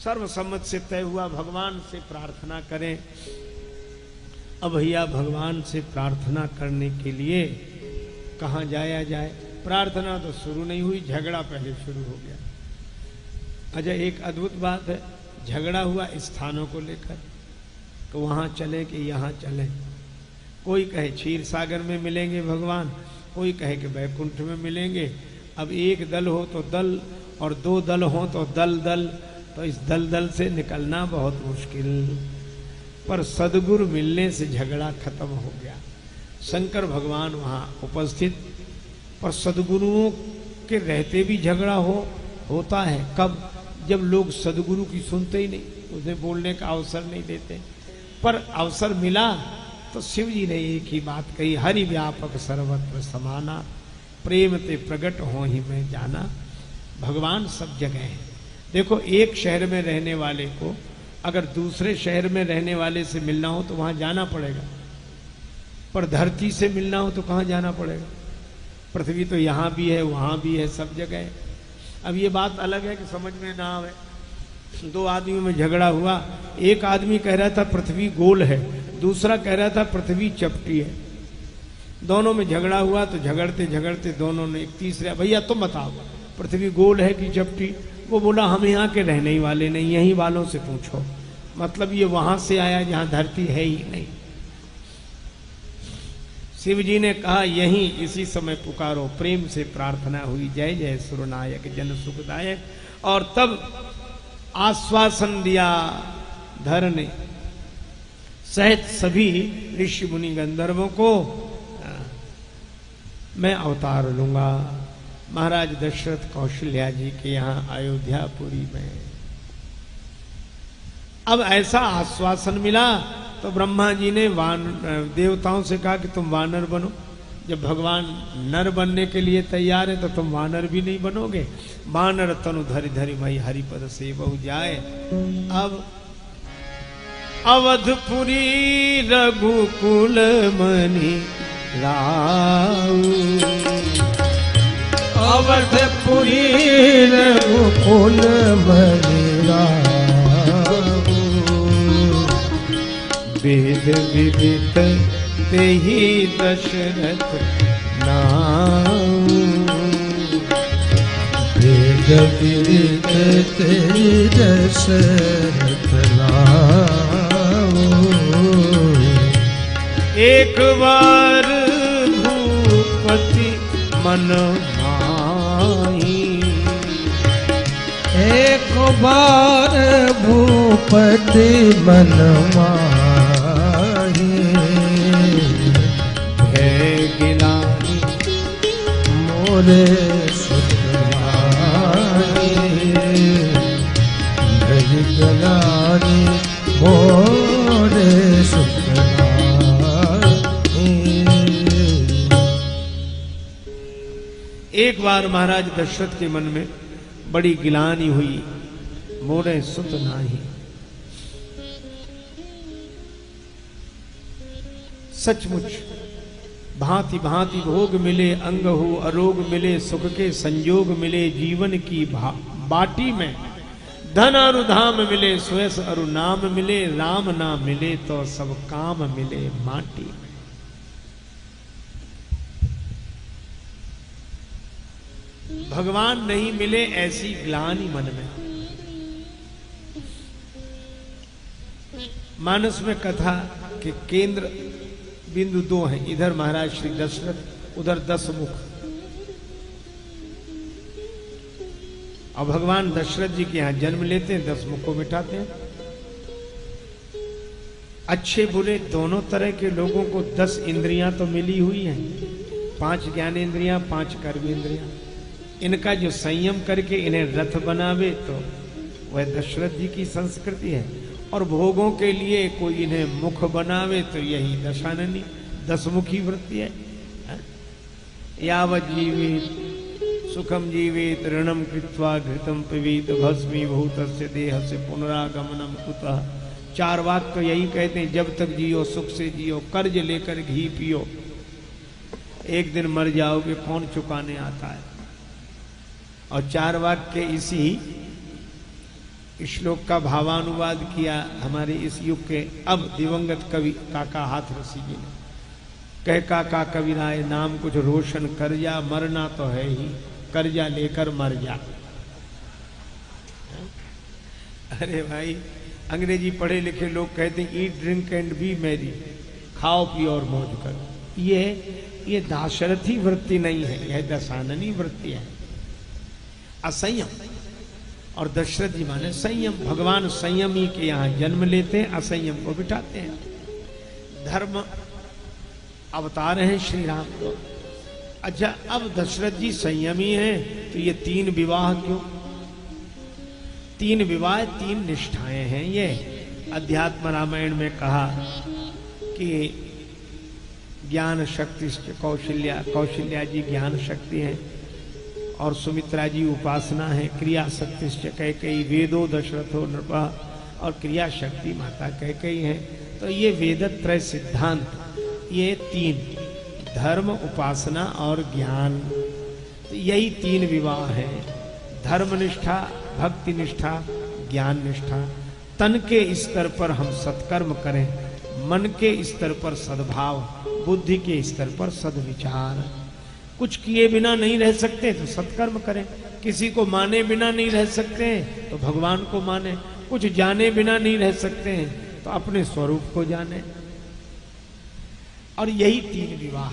सर्वसम्मत से तय हुआ भगवान से प्रार्थना करें। अब भैया भगवान से प्रार्थना करने के लिए कहाँ जाया जाए? प्रार्थना तो शुरू नहीं हुई, झगड़ा पहले शुरू हो गया। अच्छा, एक अद्भुत बात है, झगड़ा हुआ स्थानों को लेकर, तो वहाँ चले कि यहाँ चलें। कोई कहे क्षीर सागर में मिलेंगे भगवान, कोई कहे कि वैकुंठ में मिलेंगे। अब एक दल हो तो दल, और दो दल हो तो दल दल, तो इस दल दल से निकलना बहुत मुश्किल। पर सदगुरु मिलने से झगड़ा खत्म हो गया। शंकर भगवान वहाँ उपस्थित, पर सदगुरुओं के रहते भी झगड़ा होता है। कब? जब लोग सदगुरु की सुनते ही नहीं, उन्हें बोलने का अवसर नहीं देते। पर अवसर मिला तो शिव जी ने एक ही बात कही, हरि व्यापक सर्वत्र समाना, प्रेम ते प्रगट हो ही मैं जाना। भगवान सब जगह है। देखो, एक शहर में रहने वाले को अगर दूसरे शहर में रहने वाले से मिलना हो तो वहां जाना पड़ेगा, पर धरती से मिलना हो तो कहाँ जाना पड़ेगा? पृथ्वी तो यहाँ भी है, वहाँ भी है, सब जगह है। अब ये बात अलग है कि समझ में ना आवे। दो आदमियों में झगड़ा हुआ, एक आदमी कह रहा था पृथ्वी गोल है, दूसरा कह रहा था पृथ्वी चपटी है। दोनों में झगड़ा हुआ तो झगड़ते झगड़ते दोनों ने एक तीसरा, भैया तुम बताओ पृथ्वी गोल है कि चपटी? वो बोला हम यहाँ के रहने ही वाले नहीं, यहीं वालों से पूछो। मतलब ये वहां से आया जहां धरती है ही नहीं। शिव जी ने कहा यहीं इसी समय पुकारो, प्रेम से प्रार्थना हुई, जय जय सुरनायक जन सुखदायक। और तब आश्वासन दिया धर ने सहित सभी ऋषि मुनि गंधर्वों को, मैं अवतार लूंगा महाराज दशरथ कौशल्या जी के यहाँ अयोध्यापुरी में। अब ऐसा आश्वासन मिला तो ब्रह्मा जी ने देवताओं से कहा कि तुम वानर बनो। जब भगवान नर बनने के लिए तैयार है तो तुम वानर भी नहीं बनोगे। वानर तनु धरि धरि मई हरिपद से बहु जाए। अब अवधपुरी रघुकुल मणि राऊ, अवधपुरी रघुकुल मणि राऊ, वेद विदित तेहि दशरथ नाऊ, वेद विदित तेहि दशरथ नाऊ। एक बार भूपति मन माही, एक बार भूपति मन माही, है गिलानी मोरे सुत माही, है गिलानी मोरे सुत माही। एक बार महाराज दशरथ के मन में बड़ी गिलानी हुई, मोरे सुत नाही। सचमुच भांति भांति भोग मिले, अंग हो अरोग मिले, सुख के संयोग मिले, जीवन की बाटी में धन अरु धाम मिले, सुयस अरु नाम मिले, राम ना मिले तो सब काम मिले माटी। भगवान नहीं मिले ऐसी ग्लानि मन में। मानस में कथा कि केंद्र बिंदु दो हैं, इधर महाराज श्री दशरथ, उधर 10 मुख। और भगवान दशरथ जी के यहां जन्म लेते हैं, 10 मुख को मिटाते हैं। अच्छे बुरे दोनों तरह के लोगों को 10 इंद्रियां तो मिली हुई हैं, 5 ज्ञानेंद्रियां, 5 कर्मेंद्रियां। इनका जो संयम करके इन्हें रथ बनावे तो वह दशरथ जी की संस्कृति है। और भोगों के लिए कोई इन्हें मुख बनावे तो यही दशाननी 10 मुखी वृत्ति है। यावत् जीवित सुखम जीवित ऋणम कृत्वा घृतम पिबीत भस्मीभूतस्य देहस्य पुनरागमनम कुतः। 4 वाक्य तो यही कहते हैं, जब तक जियो सुख से जियो, कर्ज लेकर घी पियो, एक दिन मर जाओगे, कौन चुकाने आता है। और 4 वाक्य इसी श्लोक का भावानुवाद किया हमारे इस युग के अब दिवंगत कवि काका हाथरसी जी ने। कह काका कविराय नाम कुछ रोशन कर जा, मरना तो है ही, कर्जा लेकर मर जा। अरे भाई, अंग्रेजी पढ़े लिखे लोग कहते हैं eat drink and B Mary, खाओ पियो और मौज करो। ये दाशरथी वृत्ति नहीं है, यह दशाननी वृत्ति है, असंयम। और दशरथ जी माने संयम। भगवान संयमी के यहाँ जन्म लेते हैं, असंयम को बिठाते हैं। धर्म अवतार हैं श्री राम को। अच्छा, अब दशरथ जी संयमी हैं तो ये 3 विवाह क्यों? 3 विवाह 3 निष्ठाएं हैं। ये अध्यात्म रामायण में कहा कि ज्ञान शक्ति कौशल्या जी ज्ञान शक्ति है और सुमित्रा जी उपासना है। क्रिया शक्ति कैकेयी, वेदो दशरथो नृपा, और क्रिया शक्ति माता कैकेयी है। तो ये वेदत्रय सिद्धांत, ये 3 धर्म, उपासना और ज्ञान, तो यही 3 विवाह है। धर्म निष्ठा, भक्ति निष्ठा, ज्ञान निष्ठा। तन के स्तर पर हम सत्कर्म करें, मन के स्तर पर सद्भाव, बुद्धि के स्तर पर सद्विचार। कुछ किए बिना नहीं रह सकते तो सत्कर्म करें, किसी को माने बिना नहीं रह सकते हैं तो भगवान को माने, कुछ जाने बिना नहीं रह सकते हैं तो अपने स्वरूप को जाने। और यही 3 विवाह।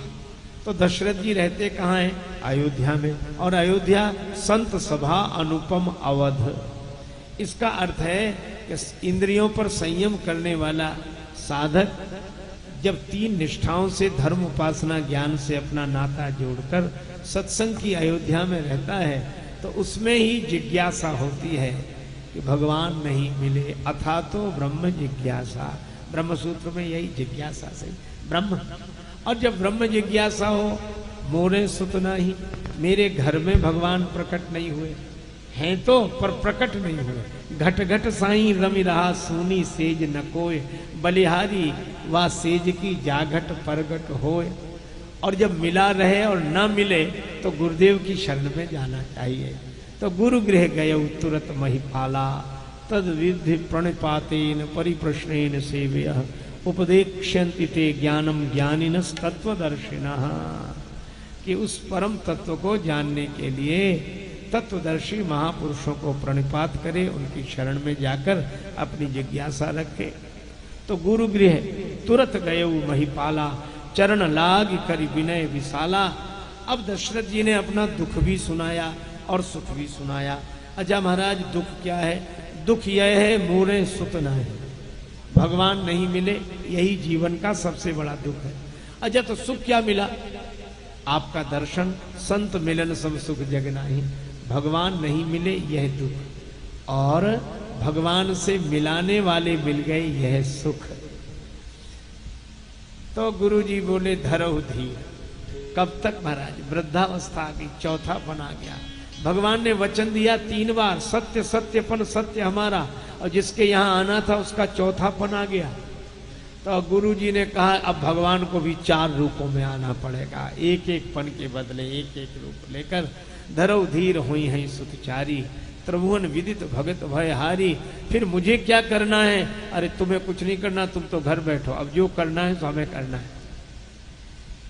तो दशरथ जी रहते कहाँ हैं? अयोध्या में। और अयोध्या संत सभा अनुपम अवध। इसका अर्थ है कि इंद्रियों पर संयम करने वाला साधक जब 3 निष्ठाओं से, धर्म, उपासना, ज्ञान से अपना नाता जोड़कर सत्संग की अयोध्या में रहता है तो उसमें ही जिज्ञासा होती है कि भगवान नहीं मिले। अथा तो ब्रह्म जिज्ञासा, ब्रह्म सूत्र में यही जिज्ञासा से ब्रह्म। और जब ब्रह्म जिज्ञासा हो, मोरे सुत नहीं, मेरे घर में भगवान प्रकट नहीं हुए हैं तो पर प्रकट नहीं हुए। घट घट साईं रमि रहा, सूनी सेज न कोय, बलिहारी वा सेज की जाघट परगट होए। और जब मिला रहे और न मिले तो गुरुदेव की शरण में जाना चाहिए। तो गुरु गृह गए तुरत महिपाला, तद विधि प्रणिपातेन परिप्रश्नेन सेव्य, उपदेक्ष्यन्ति ते ज्ञानम ज्ञानिनस् तत्वदर्शिनः। कि उस परम तत्व को जानने के लिए तत्वदर्शी महापुरुषों को प्रणिपात करे, उनकी शरण में जाकर अपनी जिज्ञासा रखे। तो गुरु गृह तुरत गये महिपाला, चरण लाग करि विनय विशाला। अब दशरथ जी ने अपना दुख भी सुनाया और सुख भी सुनाया। अच्छा महाराज, दुख क्या है? दुख यह है मोरे सुत न है, भगवान नहीं मिले, यही जीवन का सबसे बड़ा दुख है। अच्छा, तो सुख क्या मिला? आपका दर्शन, संत मिलन सब सुख जग नाही। भगवान नहीं मिले यह दुख, और भगवान से मिलाने वाले मिल गए यह सुख। तो गुरु जी बोले धरहु धीर। कब तक महाराज? वृद्धावस्था आ गई, चौथापन आ गया। भगवान ने वचन दिया 3 बार, सत्य सत्यपन सत्य हमारा, और जिसके यहाँ आना था उसका चौथापन आ गया। तो गुरु जी ने कहा अब भगवान को भी 4 रूपों में आना पड़ेगा, एक एक पन के बदले एक एक रूप लेकर। धरौ धीर हुई है सुतचारी, त्रिभुवन विदित भगत भयहारी। फिर मुझे क्या करना है? अरे तुम्हें कुछ नहीं करना, तुम तो घर बैठो, अब जो करना है तो हमें करना है।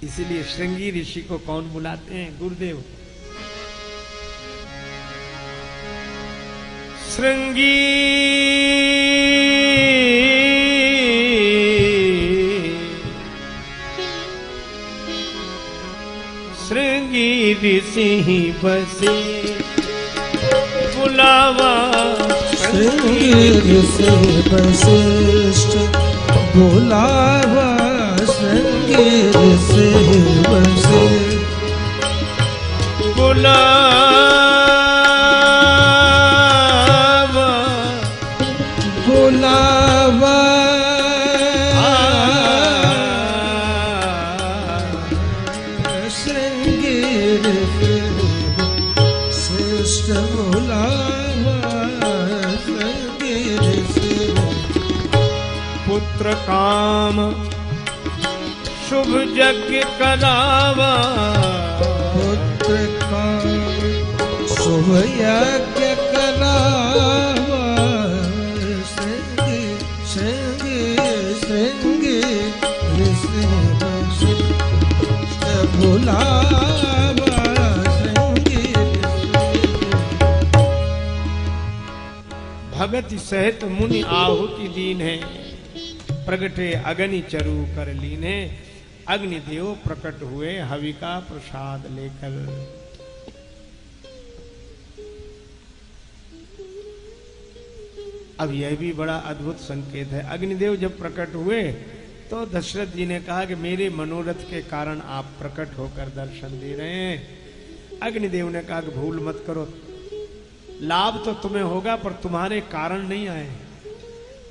इसीलिए श्रृंगी ऋषि को कौन बुलाते हैं? गुरुदेव। श्रृंगी श्रृंगी ऋषि बसे बुलावा, श्रृंगी ऋषि वशिष्ठ बुलावा, श्रृंगी ऋषि वशिष्ठ बुलावा, श्रृंगी ऋषि वशिष्ठ बुलावा, श्रृंगी ऋषि पुत्र काम शुभ यज्ञ करावा, पुत्र का शुभ यज्ञ करावा, भगति सहित मुनि आहुति दीन है, प्रगटे अग्नि चरु कर लीन है। अग्निदेव प्रकट हुए हवि का प्रसाद लेकर। अब यह भी बड़ा अद्भुत संकेत है। अग्निदेव जब प्रकट हुए तो दशरथ जी ने कहा कि मेरे मनोरथ के कारण आप प्रकट होकर दर्शन दे रहे हैं। अग्निदेव ने कहा कि भूल मत करो, लाभ तो तुम्हें होगा पर तुम्हारे कारण नहीं आए।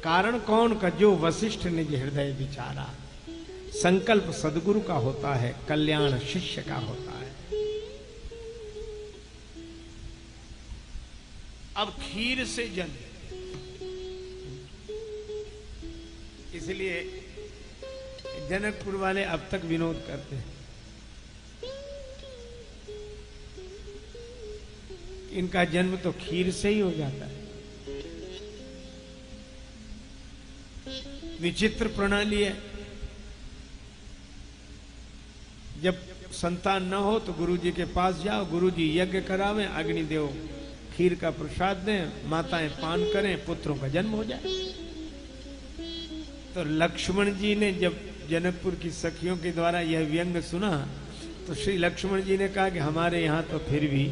कारण कौन का? जो वशिष्ठ ने हृदय विचारा। संकल्प सदगुरु का होता है, कल्याण शिष्य का होता है। अब खीर से जन्म, इसलिए जनकपुर वाले अब तक विनोद करते हैं। इनका जन्म तो खीर से ही हो जाता है। विचित्र प्रणाली है। जब संतान न हो तो गुरुजी के पास जाओ, गुरुजी यज्ञ करावें, अग्निदेव खीर का प्रसाद दें, माताएं पान करें, पुत्रों का जन्म हो जाए। तो लक्ष्मण जी ने जब जनकपुर की सखियों के द्वारा यह व्यंग सुना तो श्री लक्ष्मण जी ने कहा कि हमारे यहां तो फिर भी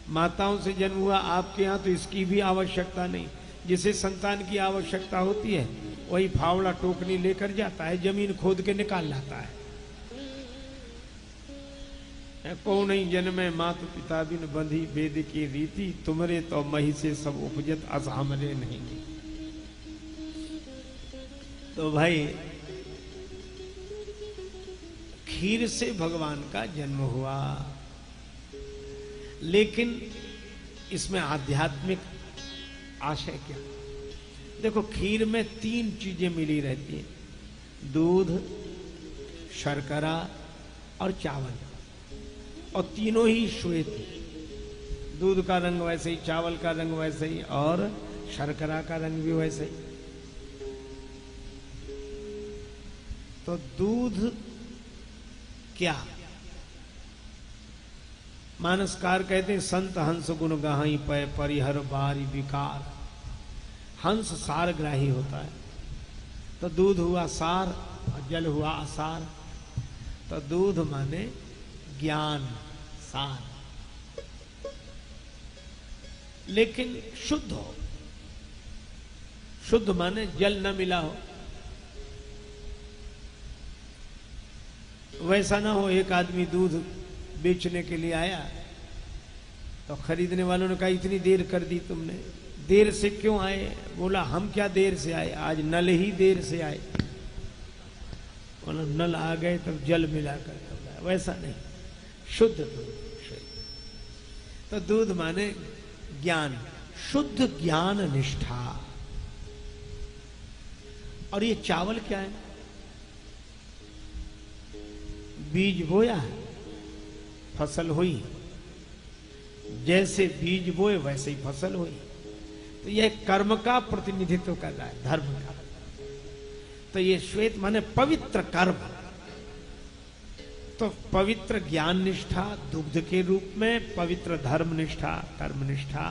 माताओं से जन्म हुआ, आपके यहां तो इसकी भी आवश्यकता नहीं। जिसे संतान की आवश्यकता होती है वही फावड़ा टोकनी लेकर जाता है, जमीन खोद के निकाल लाता है। को नहीं जन्मे मात पिता बिन बंधी वेद की रीति, तुमरे तो मही से सब उपजत अस हमरे नहीं। तो भाई खीर से भगवान का जन्म हुआ, लेकिन इसमें आध्यात्मिक आशय क्या? देखो, खीर में 3 चीजें मिली रहती हैं, दूध, शर्करा और चावल, और तीनों ही श्वेत। दूध का रंग वैसे ही, चावल का रंग वैसे ही, और शर्करा का रंग भी वैसे ही। तो दूध क्या? मानसकार कहते हैं संत हंस गुण गाही पै परिहर बारी विकार। हंस सारग्राही होता है, तो दूध हुआ सार और जल हुआ असार। तो दूध माने ज्ञान, सार, लेकिन शुद्ध हो। शुद्ध माने जल न मिला हो। वैसा ना हो एक आदमी दूध बेचने के लिए आया तो खरीदने वालों ने कहा इतनी देर कर दी तुमने, देर से क्यों आए? बोला हम क्या देर से आए, आज नल ही देर से आए। बोला नल आ गए तब जल मिलाकर। वैसा नहीं, शुद्ध दूध। तो दूध माने ज्ञान, शुद्ध ज्ञान निष्ठा। और ये चावल क्या है? बीज बोया, फसल हुई, जैसे बीज बोए वैसे ही फसल हुई। तो यह कर्म का प्रतिनिधित्व कर रहा है, धर्म का। तो ये श्वेत माने पवित्र कर्म। तो पवित्र ज्ञान निष्ठा दुग्ध के रूप में, पवित्र धर्म निष्ठा, कर्म निष्ठा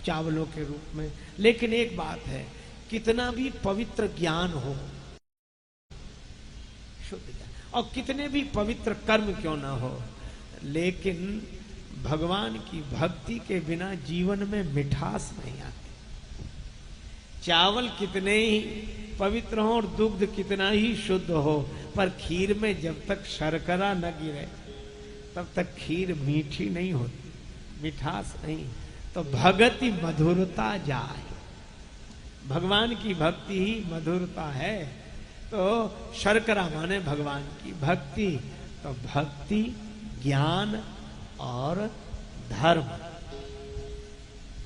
चावलों के रूप में। लेकिन एक बात है, कितना भी पवित्र ज्ञान हो, शुद्ध ज्ञान, और कितने भी पवित्र कर्म क्यों ना हो, लेकिन भगवान की भक्ति के बिना जीवन में मिठास नहीं आती। चावल कितने ही पवित्र हो और दुग्ध कितना ही शुद्ध हो, पर खीर में जब तक शर्करा न गिरे तब तक खीर मीठी नहीं होती, मिठास नहीं। तो भगति मधुरता जाए, भगवान की भक्ति ही मधुरता है। तो शर्करा माने भगवान की भक्ति। तो भक्ति, ज्ञान और धर्म,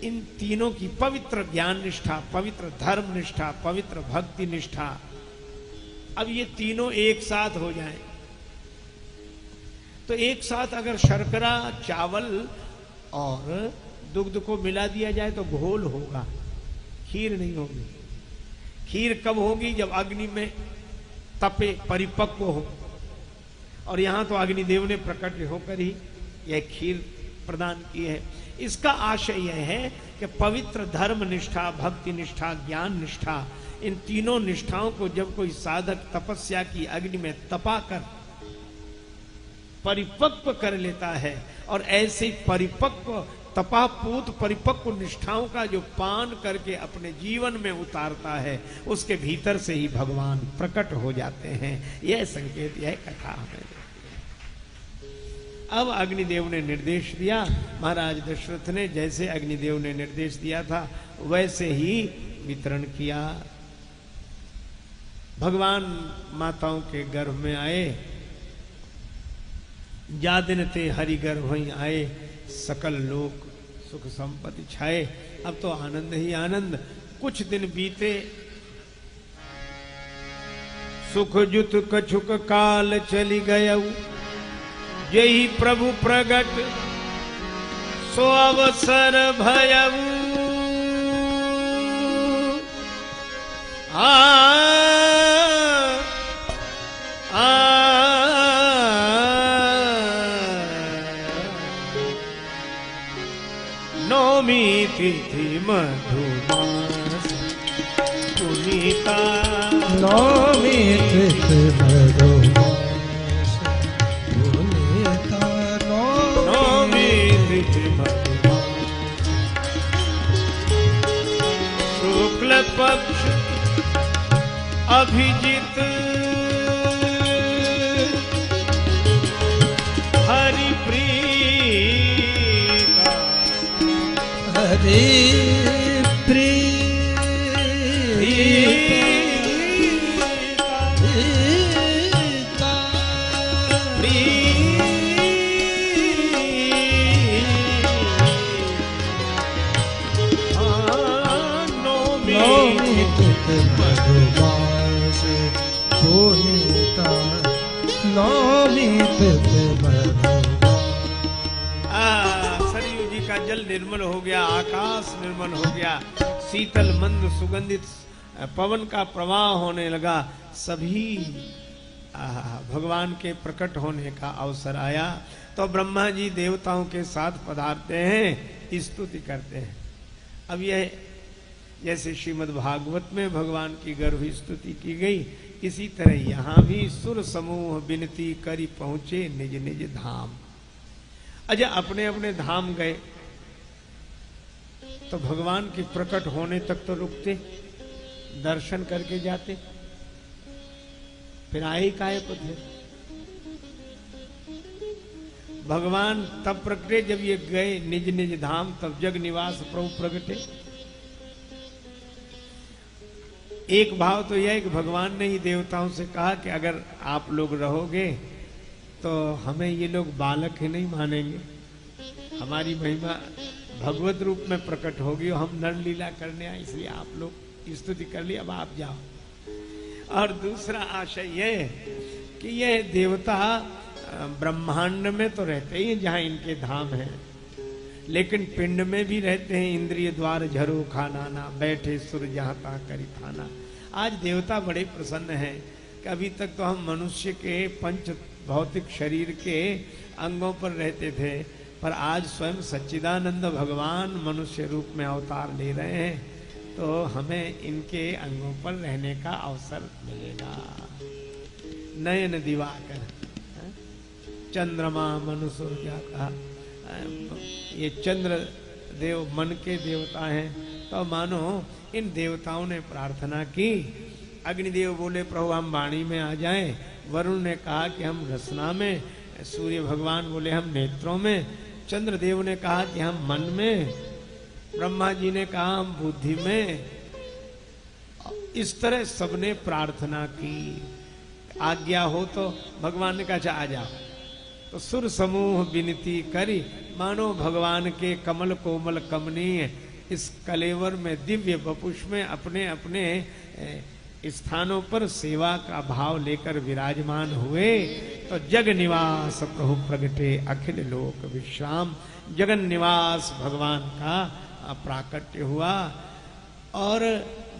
इन तीनों की पवित्र ज्ञान निष्ठा, पवित्र धर्म निष्ठा, पवित्र भक्ति निष्ठा, अब ये तीनों एक साथ हो जाएं तो एक साथ अगर शर्करा, चावल और दुग्ध को मिला दिया जाए तो घोल होगा, खीर नहीं होगी। खीर कब होगी? जब अग्नि में तपे, परिपक्व हो। और यहां तो अग्निदेव ने प्रकट होकर ही यह खीर प्रदान की है। इसका आशय यह है कि पवित्र धर्म निष्ठा, भक्ति निष्ठा, ज्ञान निष्ठा, इन तीनों निष्ठाओं को जब कोई साधक तपस्या की अग्नि में तपा कर परिपक्व कर लेता है और ऐसे परिपक्व तपापूत परिपक्व निष्ठाओं का जो पान करके अपने जीवन में उतारता है, उसके भीतर से ही भगवान प्रकट हो जाते हैं। यह संकेत, यह कथा हमें। अब अग्निदेव ने निर्देश दिया, महाराज दशरथ ने जैसे अग्निदेव ने निर्देश दिया था वैसे ही वितरण किया। भगवान माताओं के गर्भ में आए, जा दिन ते हरि गर्भ वहीं आए, सकल लोक सुख संपत्ति छाए। अब तो आनंद ही आनंद। कुछ दिन बीते, सुख जुत कछुक काल चली गयऊ, यही प्रभु प्रगट सो अवसर भयऊ। नौमी तिथि मधुमास पुनीता, नौमी तिथि मधुमास पुनीता, नौमी तिथि मधुमास शुक्ल पक्ष अभिजित, हरि प्रीता, हरि मधुमास पुनीता, नौमी तिथि सरयू जी का जल निर्मल हो गया, आकाश निर्मल हो गया, शीतल मंद सुगंधित पवन का प्रवाह होने लगा। सभी भगवान के प्रकट होने का अवसर आया तो ब्रह्मा जी देवताओं के साथ पधारते हैं, स्तुति करते हैं। अब यह जैसे श्रीमद् भागवत में भगवान की गर्भ स्तुति की गई, इसी तरह यहाँ भी सुर समूह विनती करी पहुंचे निज निज धाम। अजय अपने अपने धाम गए तो भगवान के प्रकट होने तक तो रुकते, दर्शन करके जाते, फिर आए काहे को थे। भगवान तब प्रकटे जब ये गए निज निज धाम, तब जग निवास प्रभु प्रगटे। एक भाव तो यह है कि भगवान ने ही देवताओं से कहा कि अगर आप लोग रहोगे तो हमें ये लोग बालक ही नहीं मानेंगे, हमारी महिमा भगवत रूप में प्रकट होगी और हम नर लीला करने आए, इसलिए आप लोग स्तुति कर ली, अब आप जाओ। और दूसरा आशय यह कि यह देवता ब्रह्मांड में तो रहते ही जहां इनके धाम हैं, लेकिन पिंड में भी रहते हैं। इंद्रिय द्वार झरो खाना, बैठे सुर जहां ता करी थाना। आज देवता बड़े प्रसन्न हैं कि अभी तक तो हम मनुष्य के पंच भौतिक शरीर के अंगों पर रहते थे, पर आज स्वयं सच्चिदानंद भगवान मनुष्य रूप में अवतार ले रहे हैं, तो हमें इनके अंगों पर रहने का अवसर मिलेगा। नयन दिवाकर, चंद्रमा मनुष्य जाता, ये चंद्र देव मन के देवता हैं। तो मानो इन देवताओं ने प्रार्थना की। अग्निदेव बोले प्रभु हम वाणी में आ जाएं, वरुण ने कहा कि हम रसना में, सूर्य भगवान बोले हम नेत्रों में, चंद्रदेव ने कहा कि हम मन में, ब्रह्मा जी ने कहा हम बुद्धि में। इस तरह सबने प्रार्थना की। आज्ञा हो तो भगवान ने कहा आ जाओ। तो सुर समूह विनती करी, मानो भगवान के कमल कोमल कमनीय इस कलेवर में दिव्य वपुष में अपने अपने स्थानों पर सेवा का भाव लेकर विराजमान हुए। तो जग निवास प्रभु प्रगटे अखिल लोक विश्राम, जगन निवास भगवान का प्राकट्य हुआ। और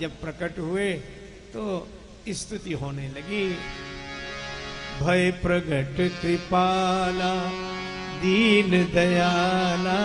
जब प्रकट हुए तो स्तुति होने लगी। भय प्रगट कृपाला दीन दयाला